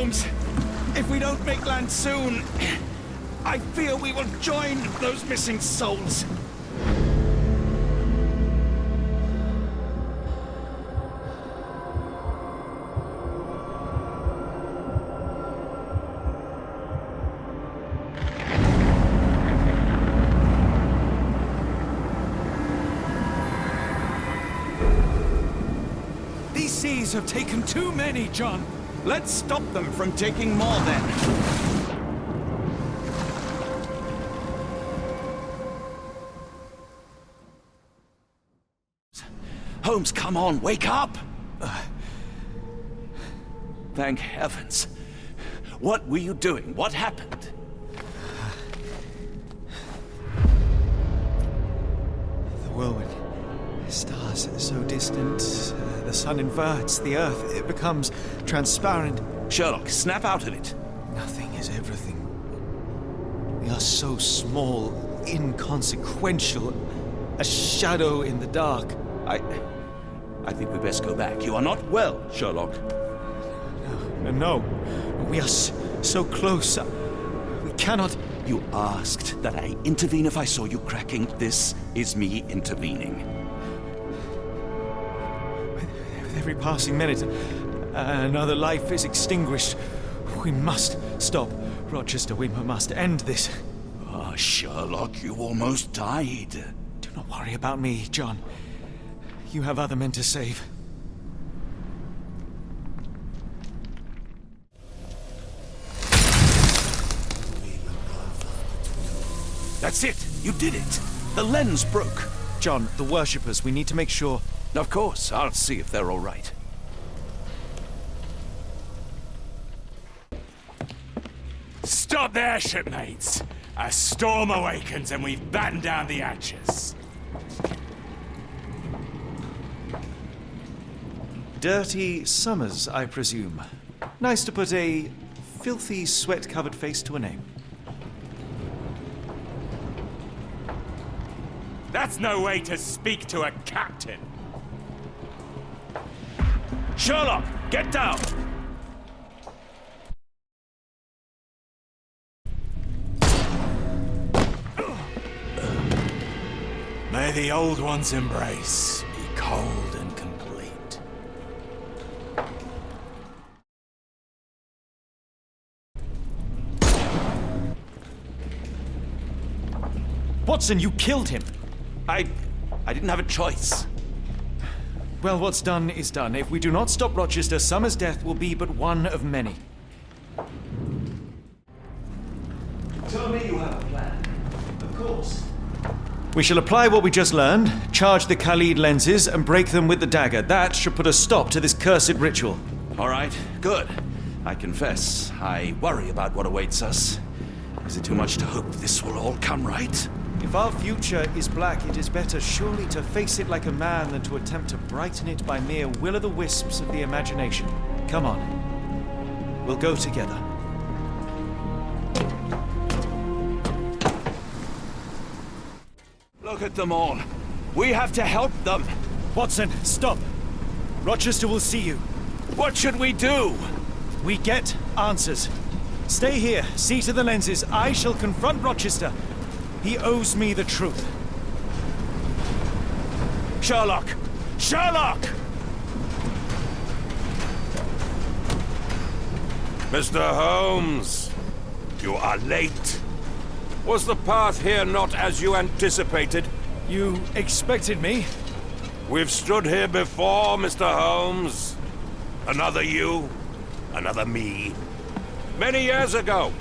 Holmes. If we don't make land soon, I fear we will join those missing souls. These seas have taken too many, John. Let's stop them from taking more, then. Holmes, come on, wake up! Thank heavens. What were you doing? What happened? The whirlwind. Stars so distant. The sun inverts the earth. It becomes transparent. Sherlock, snap out of it. Nothing is everything. We are so small, inconsequential. A shadow in the dark. I think we best go back. You are not well, Sherlock. No. We are so close. We cannot... You asked that I intervene if I saw you cracking. This is me intervening. With every passing minute, another life is extinguished. We must stop. Rochester, we must end this. Ah, Sherlock, you almost died. Do not worry about me, John. You have other men to save. That's it! You did it! The lens broke! John, the worshippers, we need to make sure... Of course, I'll see if they're all right. Stop there, shipmates! A storm awakens and we've battened down the hatches. Dirty Summers, I presume. Nice to put a filthy, sweat-covered face to a name. That's no way to speak to a captain. Sherlock, get down! May the old one's embrace be cold and complete. Watson, you killed him! I didn't have a choice. Well, what's done is done. If we do not stop Rochester, Summers' death will be but one of many. Tell me you have a plan. Of course. We shall apply what we just learned, charge the Khalid lenses, and break them with the dagger. That should put a stop to this cursed ritual. All right, good. I confess, I worry about what awaits us. Is it too much to hope this will all come right? If our future is black, it is better surely to face it like a man than to attempt to brighten it by mere will-o'-the-wisps of the imagination. Come on. We'll go together. Look at them all. We have to help them. Watson, stop. Rochester will see you. What should we do? We get answers. Stay here, see to the lenses. I shall confront Rochester. He owes me the truth. Sherlock! Sherlock! Mr. Holmes, you are late. Was the path here not as you anticipated? You expected me? We've stood here before, Mr. Holmes. Another you, another me. Many years ago.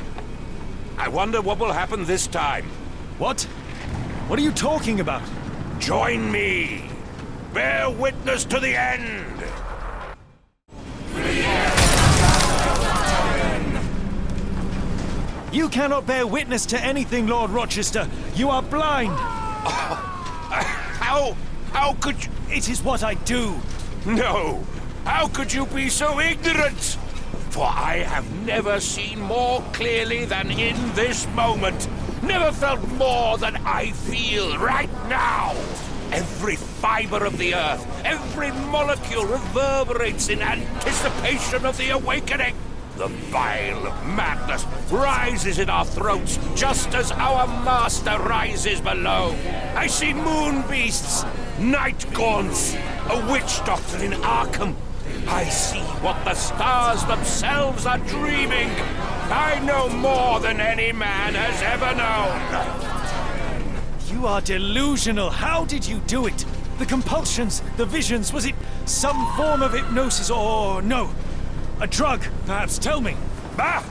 I wonder what will happen this time. What? What are you talking about? Join me. Bear witness to the end. You cannot bear witness to anything, Lord Rochester. You are blind. How could you... It is what I do. No. How could you be so ignorant? For I have never seen more clearly than in this moment. Never felt more than I feel right now. Every fiber of the earth, every molecule reverberates in anticipation of the awakening. The bile of madness rises in our throats just as our master rises below. I see moon beasts, night gaunts, a witch doctor in Arkham. I see what the stars themselves are dreaming. I know more than any man has ever known. You are delusional. How did you do it? The compulsions, the visions, was it some form of hypnosis or no? A drug, perhaps, tell me. Bah!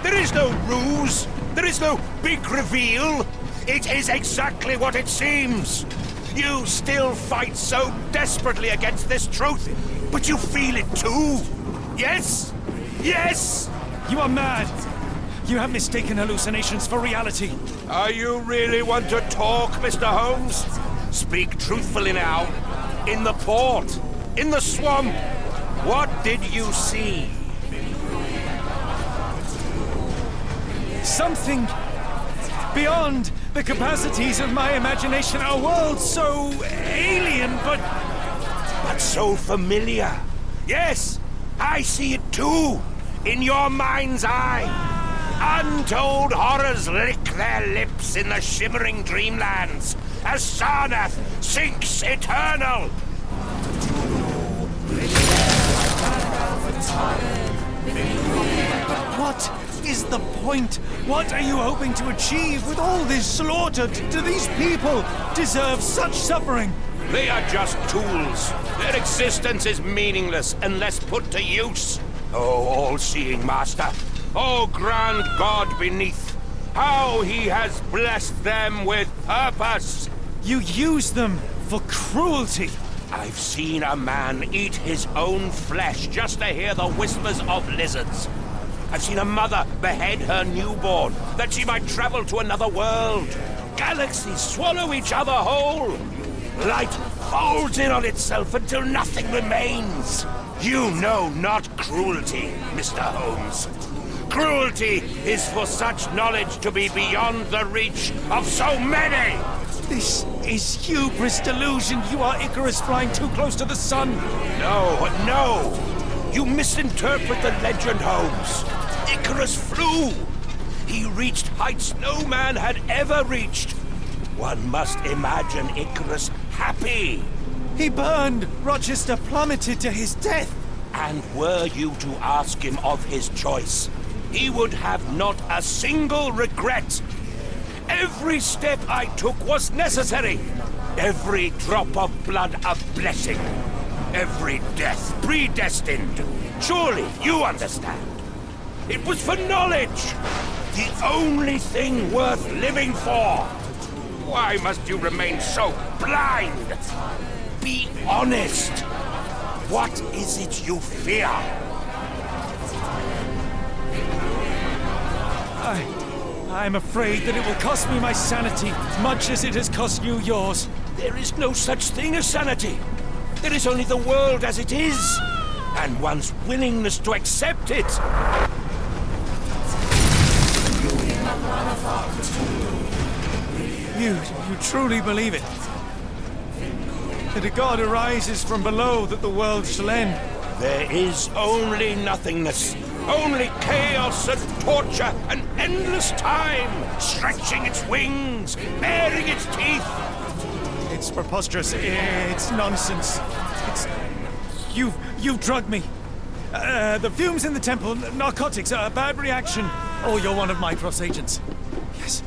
There is no ruse. There is no big reveal. It is exactly what it seems. You still fight so desperately against this truth, but you feel it too. Yes? Yes? You are mad. You have mistaken hallucinations for reality. Are you really want to talk, Mr. Holmes? Speak truthfully now. In the port, in the swamp, what did you see? Something beyond the capacities of my imagination. A world so alien, but so familiar. Yes, I see it too. In your mind's eye. Untold horrors lick their lips in the shimmering dreamlands as Sarnath sinks eternal. what is the point? What are you hoping to achieve with all this slaughter? Do these people deserve such suffering? They are just tools. Their existence is meaningless unless put to use. Oh, all-seeing master. Oh, grand God beneath. How he has blessed them with purpose. You use them for cruelty. I've seen a man eat his own flesh just to hear the whispers of lizards. I've seen a mother behead her newborn that she might travel to another world. Galaxies swallow each other whole. Light folds in on itself until nothing remains. You know not cruelty, Mr. Holmes. Cruelty is for such knowledge to be beyond the reach of so many. This is hubris delusion. You are Icarus flying too close to the sun. No. You misinterpret the legend, Holmes. Icarus flew. He reached heights no man had ever reached. One must imagine Icarus happy. He burned. Rochester plummeted to his death. And were you to ask him of his choice, he would have not a single regret. Every step I took was necessary. Every drop of blood a blessing. Every death predestined. Surely you understand. It was for knowledge. The only thing worth living for. Why must you remain so blind? Be honest. What is it you fear? I'm afraid that it will cost me my sanity, much as it has cost you yours. There is no such thing as sanity. There is only the world as it is, and one's willingness to accept it. You truly believe it? That a god arises from below, that the world shall end? There is only nothingness. Only chaos and torture and endless time, stretching its wings, baring its teeth. It's preposterous. It's nonsense. You've drugged me. The fumes in the temple, narcotics, a bad reaction. Oh, you're one of my cross agents. Yes,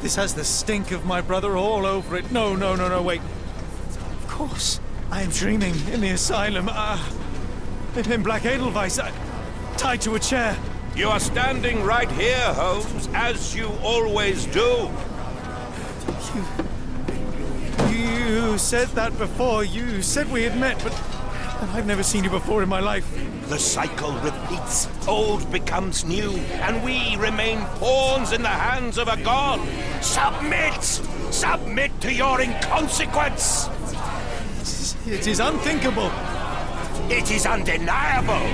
this has the stink of my brother all over it. No, wait. Of course, I am dreaming in the asylum. In Black Edelweiss, tied to a chair. You are standing right here, Holmes, as you always do. You said that before. You said we had met, but I've never seen you before in my life. The cycle repeats. Old becomes new, and we remain pawns in the hands of a god. Submit! Submit to your inconsequence! It is unthinkable. It is undeniable.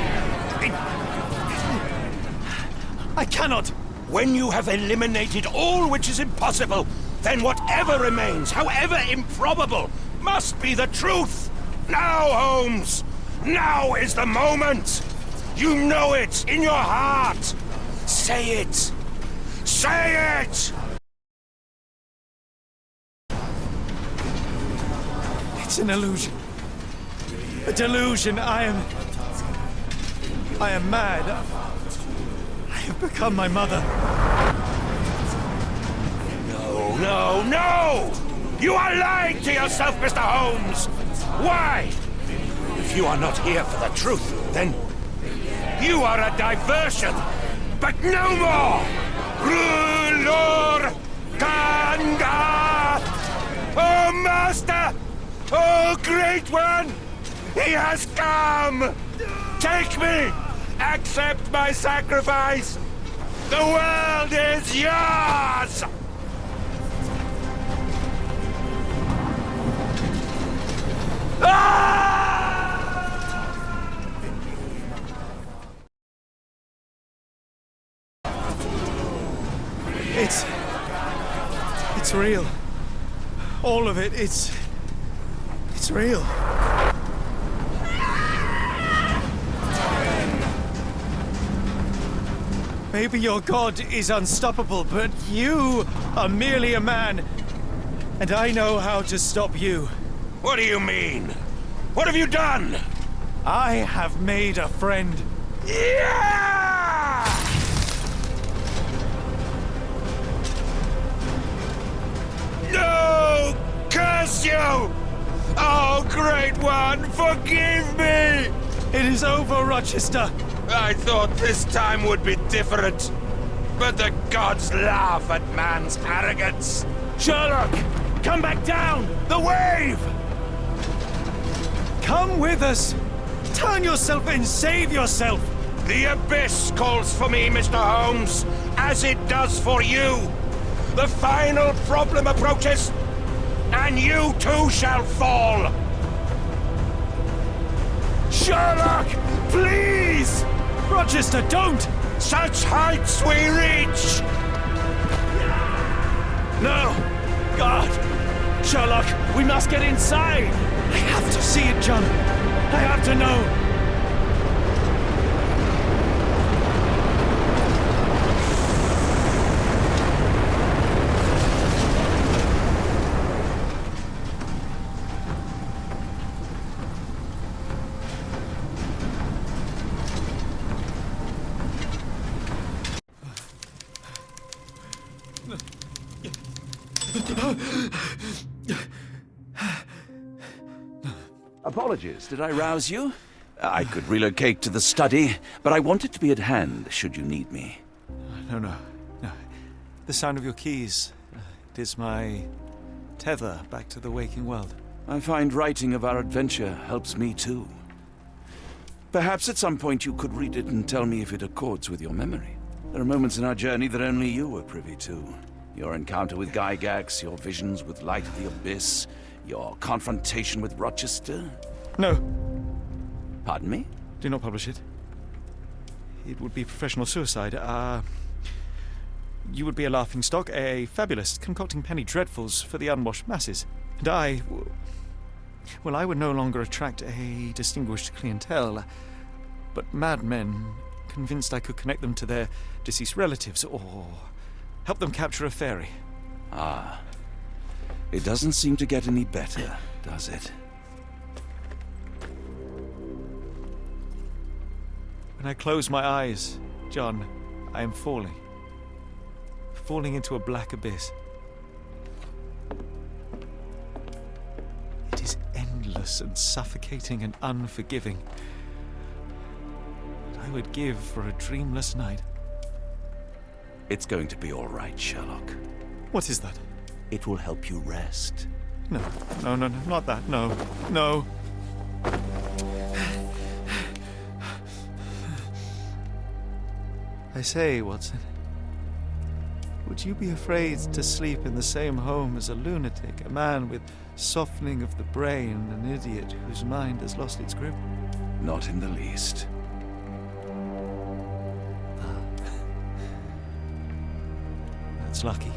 I cannot. When you have eliminated all which is impossible, then whatever remains, however improbable, must be the truth. Now, Holmes, now is the moment. You know it in your heart. Say it. Say it! It's an illusion. A delusion. I am mad. I have become my mother. No, no, no! You are lying to yourself, Mr. Holmes! Why? If you are not here for the truth, then you are a diversion, but no more! Rulor Kanga! Oh, Master! Oh, Great One! He has come! Take me! Accept my sacrifice! The world is yours! It's real. All of it, it's real. Maybe your god is unstoppable, but you are merely a man. And I know how to stop you. What do you mean? What have you done? I have made a friend. Yeah! No! Curse you! Oh, Great One, forgive me! It is over, Rochester. I thought this time would be different. But the gods laugh at man's arrogance. Sherlock, come back down! The wave! Come with us! Turn yourself in, save yourself! The abyss calls for me, Mr. Holmes, as it does for you. The final problem approaches, and you too shall fall. Sherlock, please! Rochester, don't! Such heights we reach! No! God! Sherlock, we must get inside! I have to see it, John. I have to know. Apologies, did I rouse you? I could relocate to the study, but I wanted to be at hand should you need me. No. The sound of your keys. It is my tether back to the waking world. I find writing of our adventure helps me too. Perhaps at some point you could read it and tell me if it accords with your memory. There are moments in our journey that only you were privy to. Your encounter with Gygax, your visions with Light of the Abyss, your confrontation with Rochester. No. Pardon me? Do not publish it. It would be professional suicide. You would be a laughingstock, a fabulist, concocting penny dreadfuls for the unwashed masses. And I would no longer attract a distinguished clientele, but madmen convinced I could connect them to their deceased relatives or help them capture a fairy. Ah. It doesn't seem to get any better, does it? When I close my eyes, John, I am falling. Falling into a black abyss. It is endless and suffocating and unforgiving. What I would give for a dreamless night. It's going to be all right, Sherlock. What is that? It will help you rest. No, not that. No. I say, Watson, would you be afraid to sleep in the same home as a lunatic, a man with softening of the brain, an idiot whose mind has lost its grip? Not in the least. That's lucky.